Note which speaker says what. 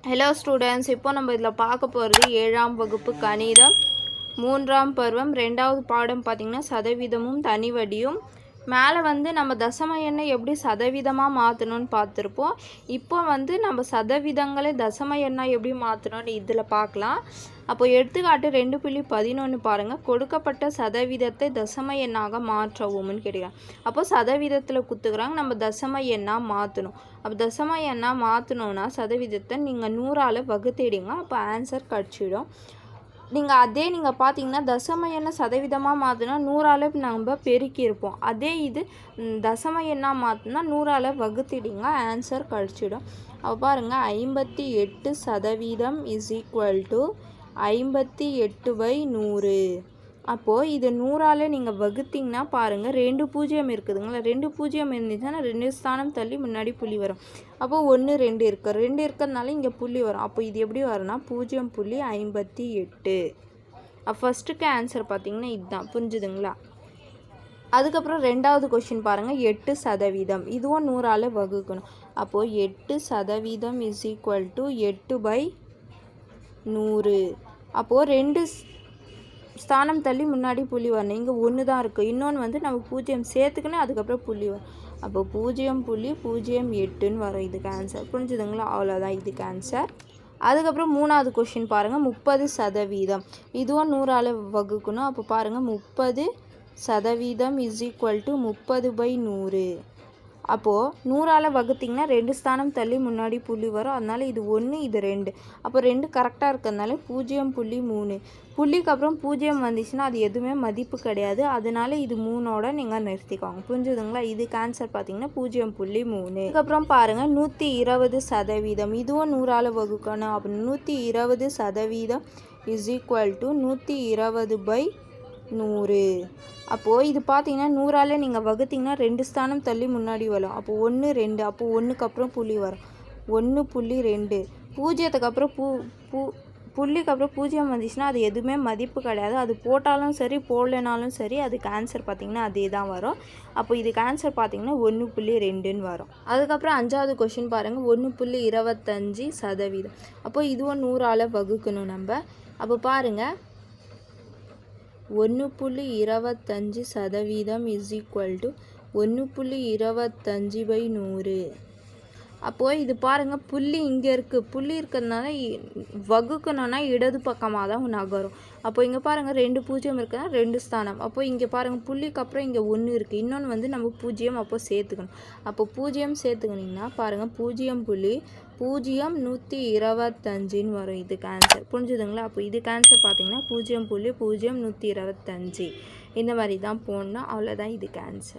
Speaker 1: Hello students, இப்போ நம்ம இதில் பார்க்க போகிறது 7ஆம் வகுப்பு கணிதம் 3ஆம் பருவம் 2வது பாடம் பார்த்திங்கன்னா சதவீதமும் தனிவடியும். மேலே நம்ம தசம எண்ணை எப்படி சதவீதமாக மாற்றணும்னு பார்த்துருப்போம். இப்போ நம்ம சதவீதங்களை தசம எண்ணாக எப்படி மாற்றணும்னு இதில் பார்க்கலாம். அப்போ எடுத்துக்காட்டு 2.11 பாருங்கள். கொடுக்கப்பட்ட சதவீதத்தை தசம எண்ணாக மாற்றவும்னு கேட்குறாங்க. அப்போ சதவீதத்தில் குத்துக்கிறாங்க, நம்ம தசம எண்ணாக மாற்றணும். அப்போ தசம எண்ணாக மாற்றணுன்னா சதவீதத்தை நீங்கள் 100ஆல் வகுத்திடுங்க. அப்போ ஆன்சர் கிடச்சிடும். நீங்கள் பார்த்தீங்கன்னா தசம எண்ணை சதவீதமாக மாற்றினா 100ஆல் நம்ம பெருக்கியிருப்போம். அதே இது தசம எண்ணாக மாற்றினா 100ஆல் வகுத்திடுங்க, ஆன்சர் கழிச்சிடும். அப்போ பாருங்கள், 58% இஸ் ஈக்குவல் டு 58/100. அப்போது இது 100ஆல் நீங்கள் வகுத்திங்கன்னா பாருங்கள் 2 பூஜ்ஜியம் இருக்குதுங்களா, 2 பூஜ்ஜியம் இருந்துச்சுன்னா 2 ஸ்தானம் தள்ளி முன்னாடி புள்ளி வரும். அப்போது 1 2 இருக்குது, 2 இருக்கிறதுனால இங்கே புள்ளி வரும். அப்போ இது எப்படி வரும்னா 0.58. ஃபஸ்ட்டுக்கு ஆன்சர் பார்த்திங்கன்னா இதுதான். புரிஞ்சுதுங்களா? அதுக்கப்புறம் 2வது கொஷின் பாருங்கள். 8%, இதுவும் 100ஆல் வகுக்கணும். அப்போது 8% இஸ் ஈக்குவல் டு 8/100. அப்போது 2 ஸ்தானம் தள்ளி முன்னாடி புள்ளி வரணும். இங்கே 1 தான் இருக்குது, இன்னொன்று நம்ம 0 சேர்த்துக்கணும், அதுக்கப்புறம் புள்ளி வரும். அப்போ 0.08ன்னு வரும் இதுக்கு ஆன்சர். புரிஞ்சுதுங்களா? அவ்வளோதான் இதுக்கு ஆன்சர். அதுக்கப்புறம் 3வது கொஷின் பாருங்கள். 30%, இதுவும் 100ஆல் வகுக்கணும். அப்போ பாருங்கள், 30% இஸ் ஈக்குவல் டு 30/100. அப்போது 100ஆல் வகுத்திங்கன்னா 2 ஸ்தானம் தள்ளி முன்னாடி புள்ளி வரும். அதனால் இது 1 இது 2. அப்போ 2 கரெக்டாக இருக்கிறதுனால 0.3. புள்ளிக்கு அப்புறம் 0 வந்துச்சுன்னா அது எதுவுமே மதிப்பு கிடையாது. அதனால இது 3ஓட நீங்கள் நிறுத்திக்கோங்க. புரிஞ்சுதுங்களா? இதுக்கு ஆன்சர் பார்த்தீங்கன்னா 0.3. அதுக்கப்புறம் பாருங்கள், 120%, இதுவும் 100ஆல் வகுக்கணும். அப்போ 120% இஸ் ஈக்குவல் டு 120/100. அப்போது இது பார்த்தீங்கன்னா 100ஆல் நீங்கள் வகுத்திங்கன்னா 2 ஸ்தானம் தள்ளி முன்னாடி வரும். அப்போ 1 2, அப்போது 1க்கு அப்புறம் புள்ளி வரும். 1.2. பூஜ்ஜியத்துக்கு அப்புறம் புள்ளிக்கு அப்புறம் 0 வந்துச்சுன்னா அது எதுவுமே மதிப்பு கிடையாது. அது போட்டாலும் சரி போடலைனாலும் சரி அதுக்கு ஆன்சர் பார்த்திங்கன்னா அதே தான் வரும். அப்போ இதுக்கு ஆன்சர் பார்த்திங்கன்னா 1.2ன்னு வரும். அதுக்கப்புறம் 5வது கொஷின் பாருங்கள். 1.25%, அப்போது இதுவும் 100ஆல் வகுக்கணும் நம்ம. அப்போ பாருங்கள், 1.25% இஸ் ஈக்குவல் டு 1.25/100. அப்போது இது பாருங்கள், புள்ளி இங்கே இருக்குது, புள்ளி இருக்கிறதுனால வகுக்கணும்னா இடது பக்கமாக தான் நகரும். அப்போ இங்கே பாருங்கள் 2 பூஜ்ஜியம் இருக்குன்னா 2 ஸ்தானம். அப்போ இங்கே பாருங்கள் புள்ளிக்கு அப்புறம் இங்கே 1 இருக்குது, இன்னொன்று நம்ம 0 அப்போ சேர்த்துக்கணும். அப்போ 0 சேர்த்துக்கிட்டிங்கன்னா பாருங்கள் 0.0125ன்னு வரும் இதுக்கு ஆன்சர். புரிஞ்சுதுங்களா? அப்போ இதுக்கு ஆன்சர் பார்த்திங்கன்னா 0.0125. இந்த மாதிரி தான் போடணும். அவ்வளோதான் இதுக்கு ஆன்சர்.